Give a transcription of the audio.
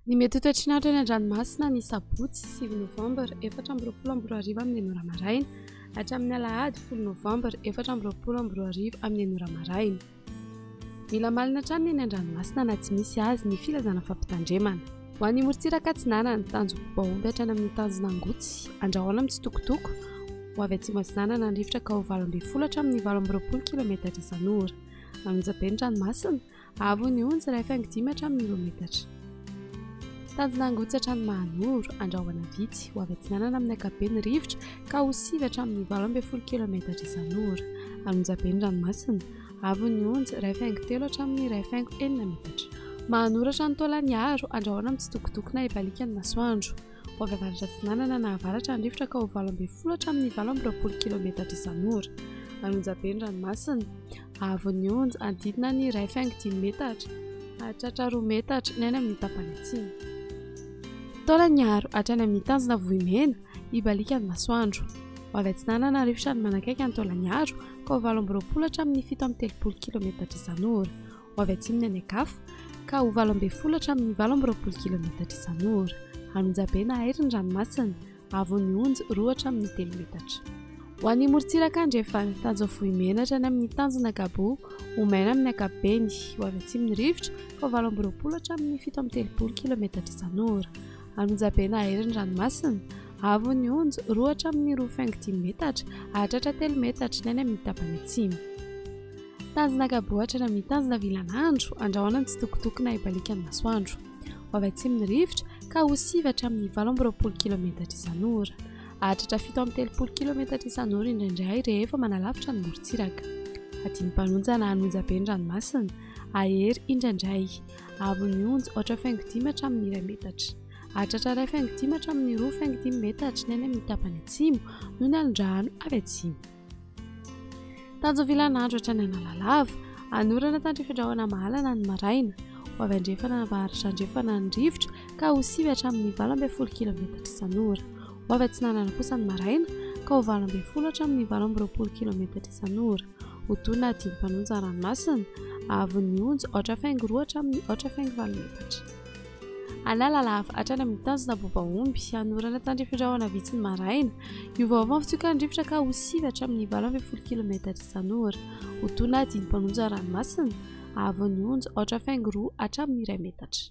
Ny mety ho toetrin'andro eny an-dranomasina ny sabotsy 9 novambra 2024 amin'ny 9 maraina hatramin'ny alahady 10 novambra 2024 amin'ny 9 maraina. Mila malina hatrany eny an-dranomasina na tsy misy azy ny filazana fampitandremana. Ho an'ny morontsiraka Atsinanana ny tanjo-baomby hatrany amin'ny tanjon'Angotsy andrahoana mitsitokotoko ho avy atsimo Atsinanana ny rivotra ka ho 8 hatramin'ny 20 km isan'ora. Anonjabe ny ranomasina avy ny onjy rehefa 5 hatramin'ny 2 metatra. Tanjon'Angotsy hatrany Mahanoro andrahoana vitsy ho avy Atsinanana amin'ny ankapobeny rivotra ka ho 9 hatramin'ny 12 km isan'ora. Anonjabe ny ranomasina avy ny onjy rehefa 3 hatramin'ny rehefa 4 metatra. Mahanoro hatrany Taolagnaro andrahoana mitsitokotoko na ibalikany masoandro ho avy avaratra Atsinanana na avaratra ny rivotra ka ho 12 hatramin'ny 20 km isan'ora. Anonjabe ny ranomasina avy ny onjy andidina ny rehefa 5 metatra hatratra 2 metatra ny any amin'ny tapany atsimo. Taolagnaro hatrany amin'ny tanjona Vohimena ibalikany masoandro ho avy Atsinanana rivotra ny manakaiky ny Taolagnaro ka ho 20 hatramin'ny 7 km isan'ora. Ho avy atsimony any Ankafa ka ho 12 hatramin'ny 20 km isan'ora. Anonjabe na Airi ny ranomasina avy ny onjy 2 hatramin'ny 3 metatra. Ho an'ny morontsiraka Andrefana tanjona Vohimena hatrany amin'ny tanjona Gabo ho maina amin'ny ankapobeny ho avy atsimony rivotra ka ho 20 hatramin'ny 17 km isan'ora. Anonjabe na Airi ny ranomasina avy ny onjy 2 hatramin'ny 2.5 metatra hatratra 3 metatra ny any amin'ny tapany atsimo. Tanjona Gabo hatrany amin'ny tanjona Vilanandro andrahoana mitsitokotoko na ibalikany masoandro ho avy atsimony rivotra ka ho 9 hatramin'ny 20 km isan'ora. Hatratra 17 km isan'ora indraindray rehefa manalavitra ny morontsiraka. Adiny mpanonja na anonjabe ny ranomasina Ahery indraindray avy ny onjy 8.5 hatramin'ny 2 metatra. Hatratra 2.5 hatramin'ny 2.5 metatra ny any amin'ny tapany atsimo noho ny alondrano avy atsimo. Tanjona Vilanandro hatrany Analalava anorana tandrifin-drahona mahalana ny maraina ho avy andrefana avaratra andrefana ny rivotra ka ho 9 hatramin'ny 12 km isan'ora. Ho avy Atsinanana kosa ny maraina ka ho 12 hatramin'ny 20 km isan'ora. Ho toy na adiny mpanonja ranomasina avy ny onjy 8.2 hatramin'ny 8.8 metatra. Analalava hatrany amin'ny tanjona Bobaomby anorana tandrifin-drahona vitsy ny maraina iovaova fitsoka ny rivotra ka ho 9 hatramin'ny 12 km isan'ora. Ho toy na adiny mpanonja ranomasina avy ny onjy 8.2 hatramin'ny 2 metatra.